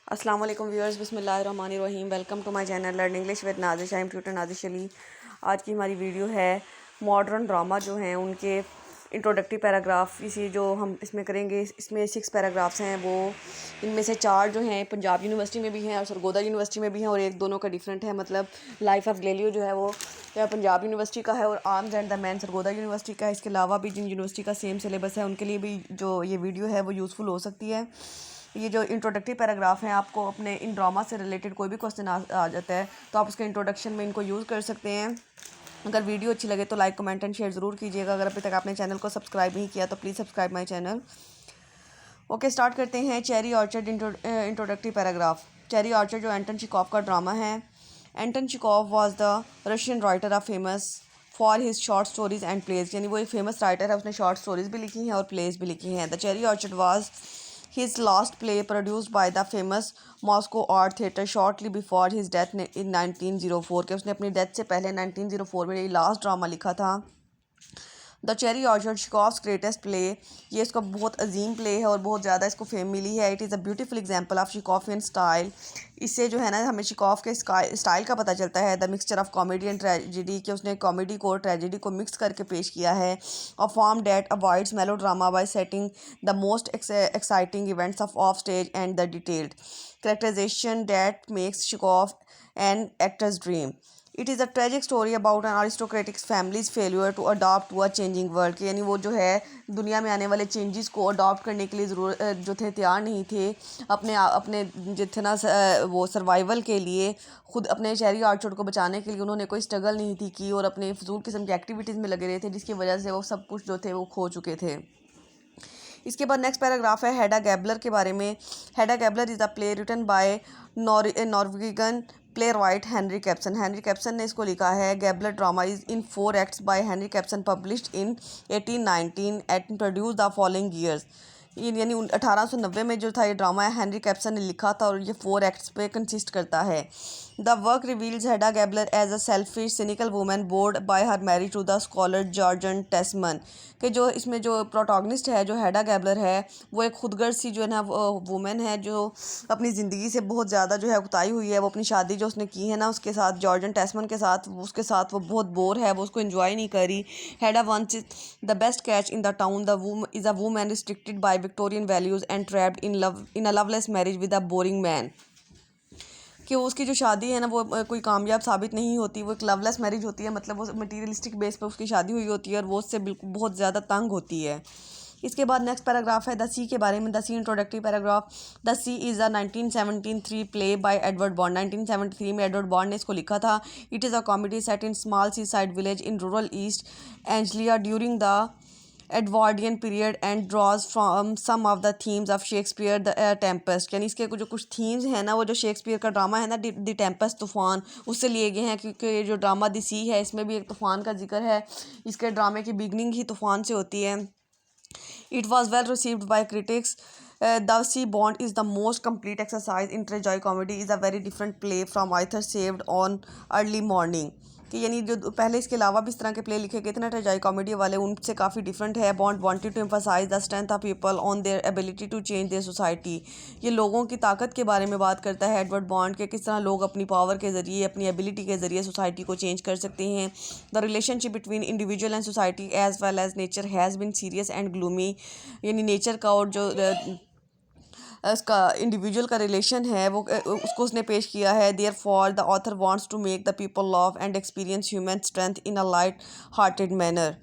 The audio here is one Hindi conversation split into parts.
अस्सलाम वालेकुम व्यूअर्स, बिस्मिल्लाहिर्रहमानिर्रहीम। Welcome to my channel learn English with Nazish. I am tutor Nazish Ali. आज की हमारी वीडियो है मॉडर्न ड्रामा जो हैं उनके इंट्रोडक्टरी पैराग्राफ। इसी जो हम इसमें करेंगे, इसमें 6 पैराग्राफ्स हैं। वो इनमें से 4 जो हैं पंजाब यूनिवर्सिटी में भी हैं और सरगोदा यूनिवर्सिटी में भी हैं, और एक दोनों का डिफरेंट है। मतलब लाइफ ऑफ गलेलियो जो है वो पंजाब यूनिवर्सिटी का है और arms and the man Sargodha university का है। इसके अलावा भी जिन यूनिवर्सिटी का सेम सिलेबस है उनके लिए भी जो ये वीडियो है वो यूज़फुल हो सकती है। ये जो इंट्रोडक्टरी पैराग्राफ हैं, आपको अपने इन ड्रामा से रिलेटेड कोई भी क्वेश्चन आ जाता है तो आप उसके इंट्रोडक्शन में इनको यूज़ कर सकते हैं। अगर वीडियो अच्छी लगे तो लाइक कमेंट एंड शेयर ज़रूर कीजिएगा। अगर अभी तक आपने चैनल को सब्सक्राइब नहीं किया तो please subscribe my channel. Okay, start करते हैं। Cherry orchard introductory paragraph. Cherry orchard जो एंटन चिकोव का ड्रामा है। Anton Chekhov was the Russian writer of famous for his short stories and plays. यानी वो एक फेमस राइटर है, उसने शॉर्ट स्टोरीज भी लिखी हैं और प्लेज भी लिखी हैं। The cherry orchard was his last play produced by the famous Moscow Art Theatre shortly before his death in 1904। के उसने अपनी डेथ से पहले 1904 में ये लास्ट ड्रामा लिखा था। The cherry orchard Chekhov's greatest play. ये इसका बहुत अजीम प्ले है और बहुत ज़्यादा इसको फेम मिली है। It is a beautiful example of Chekhovian style. इससे जो है ना हमें शिकॉफ के स्टाइल का पता चलता है। The mixture of comedy and tragedy, कि उसने कॉमेडी को और ट्रेजिडी को मिक्स करके पेश किया है। A form that avoids melodrama by setting the most exciting events off stage and the detailed characterization that makes Chekhov an actor's dream. It is a tragic story about an aristocratic family's failure to adopt to a changing world. यानी वो जो है दुनिया में आने वाले चेंजेस को अडॉप्ट करने के लिए जो थे तैयार नहीं थे। अपने जो थे ना वो सर्वाइवल के लिए खुद अपने चेरी ऑर्चर्ड को बचाने के लिए उन्होंने कोई स्ट्रगल नहीं थी की, और अपने फजूल किस्म की एक्टिविटीज़ में लगे रहे थे, जिसकी वजह से वो सब कुछ जो थे वो खो चुके थे। इसके बाद नेक्स्ट पैराग्राफ है हेडा गैबलर के बारे में। Hedda Gabler is a play written by Norwegian playwright Henrik Ibsen. Henrik Ibsen ने इसको लिखा है। Gabler drama is in 4 acts by Henrik Ibsen, published in 1819 and produce the following years. यानी 1890 में जो था ये ड्रामा है हेनरी कैप्सन ने लिखा था और ये 4 एक्ट्स पे कंसिस्ट करता है। The work reveals Hedda Gabler as a selfish cynical woman bored by her marriage to the scholar Jorgen Tesman. कि जो इसमें जो प्रोटोगनिस्ट है, जो हेडा गैबलर है, वो एक खुदगर्ज सी जो है ना वुमेन है जो अपनी ज़िंदगी से बहुत ज़्यादा जो है उकताई हुई है। वो अपनी शादी जो उसने की है ना उसके साथ, जॉर्जन टेस्मन के साथ, उसके साथ वो बहुत बोर है, वो उसको एंजॉय नहीं कर रही। Hedda once the best catch in the town. The is a woman restricted by Victorian values and trapped in a loveless marriage with a boring man. कि उसकी जो शादी है ना वो कोई कामयाब साबित नहीं होती, वो एक लवलेस मैरिज होती है। मतलब वो मटीरियलिस्टिक बेस पे उसकी शादी हुई होती है और वो उससे बिल्कुल बहुत ज़्यादा तंग होती है। इसके बाद नेक्स्ट पैराग्राफ है द सी के बारे में। The sea introductory paragraph. The sea is a 1973 play by Edward Bond. 1973 में एडवर्ड बॉन्ड ने इसको लिखा था। It is a comedy set in small seaside village in rural East Anglia during the Edwardian period and draws from some of the themes of Shakespeare the Tempest. यानी इसके जो कुछ थीम्स हैं ना, वो जो शेक्सपियर का ड्रामा है ना द टेम्पेस्ट, तूफ़ान, उससे लिए गए हैं। क्योंकि ये जो ड्रामा द सी है इसमें भी एक तूफ़ान का जिक्र है। इसके ड्रामे की बिगनिंग ही तूफ़ान से होती है। It was well received by critics. The sea Bond is the most complete exercise in tragedy comedy is a very different play from Arthur Saved on Early Morning। कि यानी जो पहले इसके अलावा भी इस तरह के प्ले लिखे गए थे ना ट्रेजाई कॉमेडी वाले, उनसे काफ़ी डिफरेंट है। Bond wanted to emphasize the strength of people on their ability to change their society. ये लोगों की ताकत के बारे में बात करता है एडवर्ड बॉन्ड के, किस तरह लोग अपनी पावर के ज़रिए, अपनी एबिलिटी के ज़रिए सोसाइटी को चेंज कर सकते हैं। The relationship between individual and society as well as nature has been serious and gloomy. यानी नेचर का और जो उसका इंडिविजुअल का रिलेशन है वो उसको उसने पेश किया है। Therefore the author wants to make the people love and experience human strength in a light hearted manner.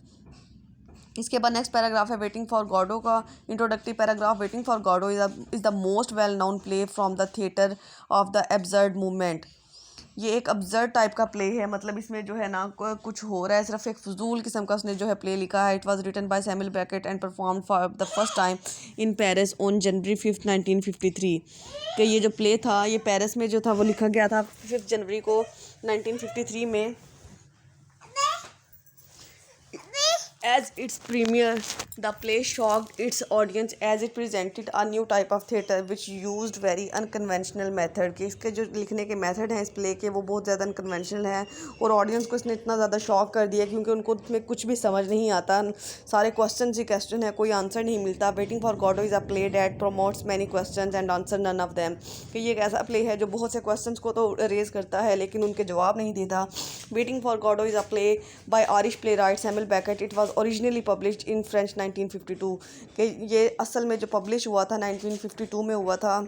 इसके बाद नेक्स्ट पैराग्राफ है वेटिंग फॉर गॉडो का introductory paragraph. Waiting for Godot is the most well known play from the theatre of the absurd movement. ये एक अब्सर्ड टाइप का प्ले है। मतलब इसमें जो है ना कुछ हो रहा है, सिर्फ एक फजूल किस्म का उसने जो है प्ले लिखा है। It was written by Samuel Beckett and perform for the first time in Paris on January 5, 1953। कि ये जो प्ले था ये पेरिस में जो था वो लिखा गया था 5 जनवरी को 1953 में। As its premiere, the play shocked its audience as it presented a new type of theatre which used very unconventional method। कि इसके जो लिखने के मेथड हैं इस प्ले के वो बहुत ज़्यादा अनकन्वेंशनल हैं और ऑडियंस को इसने इतना ज़्यादा शॉक कर दिया क्योंकि उनको उसमें कुछ भी समझ नहीं आता। सारे क्वेश्चन ही क्वेश्चन है, कोई आंसर नहीं मिलता। Waiting for Godot is a play that promotes many question and answer none of them. कि ये एक ऐसा प्ले है जो बहुत से क्वेश्चन को तो रेज करता है लेकिन उनके जवाब नहीं देता। Waiting for Godot is a play by Irish playwright Samuel Beckett. It was originally published in French 1952। कि ये असल में जो पब्लिश हुआ था 1952 में हुआ था।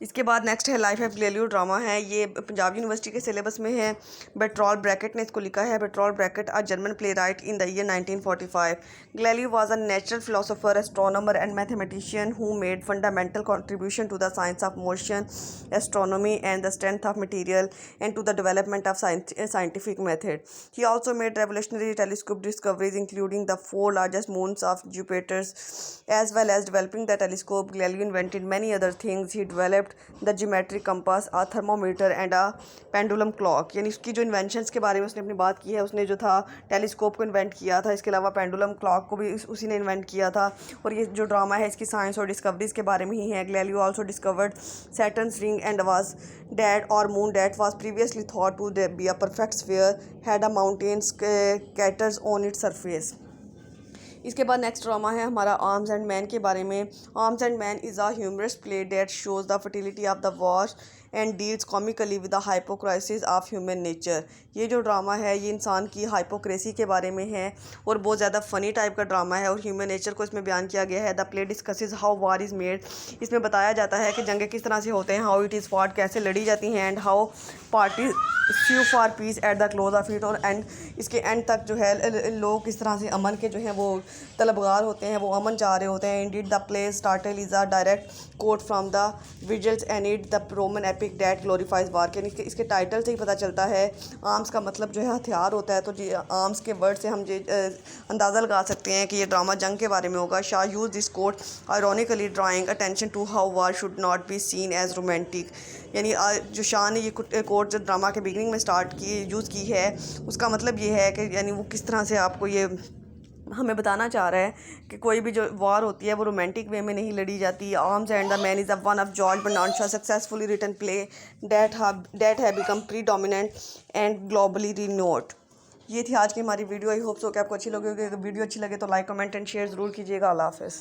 इसके बाद नेक्स्ट है लाइफ ऑफ ग्लेलियो ड्रामा है। ये पंजाब यूनिवर्सिटी के सिलेबस में है। बेट्रोल ब्रैकेट ने इसको लिखा है। Bertolt Brecht a German playwright in the year 1945। Galileo was a natural philosopher, astronomer and mathematician who made fundamental contribution to the science of motion, astronomy and the strength of material and to the development of scientific method. He also made revolutionary telescope discoveries including the 4 largest moons of Jupiter. As well as developing the telescope, Galileo invented many other things. He developed the geometric compass, a thermometer and a pendulum clock. यानी उसकी जो इन्वेंशंस के बारे में उसने अपनी बात की है। उसने जो था टेलीस्कोप को इन्वेंट किया था, इसके अलावा पेंडुलम क्लॉक को भी उसी ने इन्वेंट किया था। और ये जो ड्रामा है इसकी साइंस और डिस्कवरीज के बारे में ही है। Galileo also discovered Saturn's ring and was that our moon that was previously thought to be a perfect sphere had a mountains craters on its surface. इसके बाद नेक्स्ट ड्रामा है हमारा आर्म्स एंड मैन के बारे में। Arms and man is a humorous play that shows the fertility of the war and deals comically with the hypocrisies of human nature. ये जो ड्रामा है ये इंसान की हाइपोक्रेसी के बारे में है और बहुत ज़्यादा फ़नी टाइप का ड्रामा है और ह्यूमन नेचर को इसमें बयान किया गया है। The play discusses how war is made. इसमें बताया जाता है कि जंगें किस तरह से होते हैं, हाउ इट इज़ फॉट, कैसे लड़ी जाती हैं, and how party sue for peace at the close of it. और एंड इसके एंड तक जो है लोग किस तरह से अमन के जो हैं वो तलबगार होते हैं, वो अमन चाह रहे होते हैं। Indeed the play's title is a direct quote from the Virgil's Aeneid the Roman epic that glorifies war. यानी इसके टाइटल से ही पता चलता है। आर्म्स का मतलब जो है हथियार होता है, तो जी आर्म्स के वर्ड से हम ये अंदाज़ा लगा सकते हैं कि ये ड्रामा जंग के बारे में होगा। Shaw use this quote ironically drawing attention to how war should not be seen as romantic. यानी जो शाह ने ये कोट जो ड्रामा के बिगनिंग में स्टार्ट की यूज़ की है उसका मतलब ये है कि यानी वो किस तरह से आपको ये हमें बताना चाह रहा है कि कोई भी जो वार होती है वो रोमांटिक वे में नहीं लड़ी जाती। Arms and the Man is one of George Bernard Shaw successfully written play that have become predominant and globally renowned. ये थी आज की हमारी वीडियो। आई होप सो कि आपको अच्छी लगी होगी। अगर वीडियो अच्छी लगे तो लाइक कमेंट एंड शेयर ज़रूर कीजिएगा। अल्लाह हाफ़िज़।